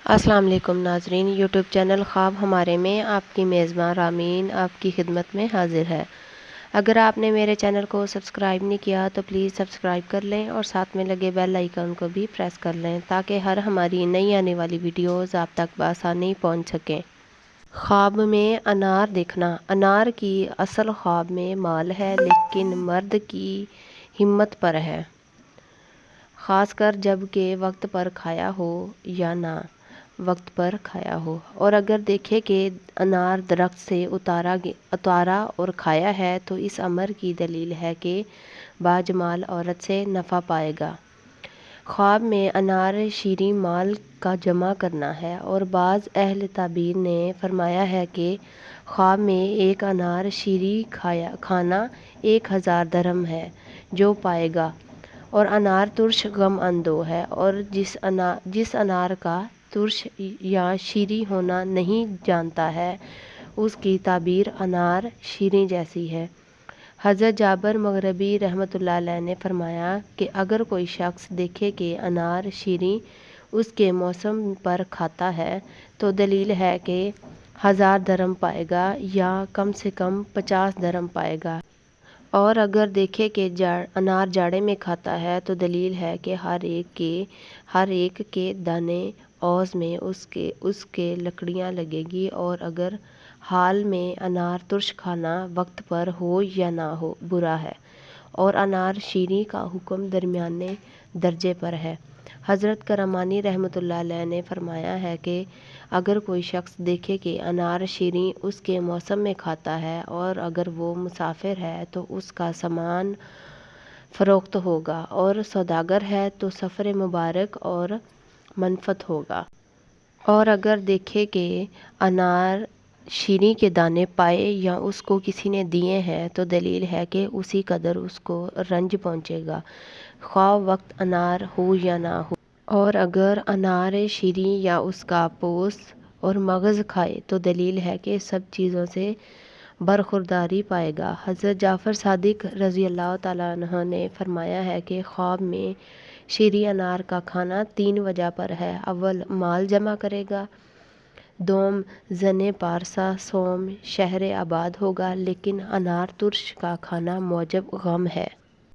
السلام علیکم ناظرین، یوٹیوب چینل خواب ہمارے میں آپ کی میزبان رامین آپ کی خدمت میں حاضر ہے۔ اگر آپ نے میرے چینل کو سبسکرائب نہیں کیا تو پلیز سبسکرائب کر لیں اور ساتھ میں لگے بیل آئیکن کو بھی پریس کر لیں تاکہ ہر ہماری نئی آنے والی ویڈیوز آپ تک بآسانی پہنچ سکیں۔ خواب میں انار دیکھنا۔ انار کی اصل خواب میں مال ہے لیکن مرد کی ہمت پر ہے، خاص کر جب کہ وقت پر کھایا ہو یا نہ وقت پر کھایا ہو، اور اگر دیکھے کہ انار درخت سے اتارا اور کھایا ہے تو اس امر کی دلیل ہے کہ باجمال عورت سے نفع پائے گا۔ خواب میں انار شیریں مال کا جمع کرنا ہے، اور بعض اہل تعبیر نے فرمایا ہے کہ خواب میں ایک انار شیریں کھانا 1000 درہم ہے جو پائے گا، اور انار ترش غم اندو ہے، اور جس انار کا ترش یا شیریں ہونا نہیں جانتا ہے اس کی تعبیر انار شیریں جیسی ہے۔ حضرت جابر مغربی رحمۃ اللہ علیہ نے فرمایا کہ اگر کوئی شخص دیکھے کہ انار شیریں اس کے موسم پر کھاتا ہے تو دلیل ہے کہ 1000 درہم پائے گا یا کم سے کم 50 درہم پائے گا، اور اگر دیکھے کہ انار جاڑے میں کھاتا ہے تو دلیل ہے کہ ہر ایک کے دانے اوز میں اس کے لکڑیاں لگے گی، اور اگر حال میں انار ترش کھانا وقت پر ہو یا نہ ہو برا ہے، اور انار شیریں کا حکم درمیانے درجے پر ہے۔ حضرت کرمانی رحمۃ اللہ علیہ نے فرمایا ہے کہ اگر کوئی شخص دیکھے کہ انار شیریں اس کے موسم میں کھاتا ہے اور اگر وہ مسافر ہے تو اس کا سامان فروخت ہوگا، اور سوداگر ہے تو سفر مبارک اور منفعت ہوگا، اور اگر دیکھے کہ انار شیریں کے دانے پائے یا اس کو کسی نے دیے ہیں تو دلیل ہے کہ اسی قدر اس کو رنج پہنچے گا، خواہ وقت انار ہو یا نہ ہو، اور اگر انار شیریں یا اس کا پوست اور مغز کھائے تو دلیل ہے کہ سب چیزوں سے برخورداری پائے گا۔ حضرت جعفر صادق رضی اللہ تعالیٰ عنہ نے فرمایا ہے کہ خواب میں شیریں انار کا کھانا 3 وجہ پر ہے: اول مال جمع کرے گا، دوم زن پارسا سوم شہر آباد ہوگا، لیکن انار ترش کا کھانا موجب غم ہے۔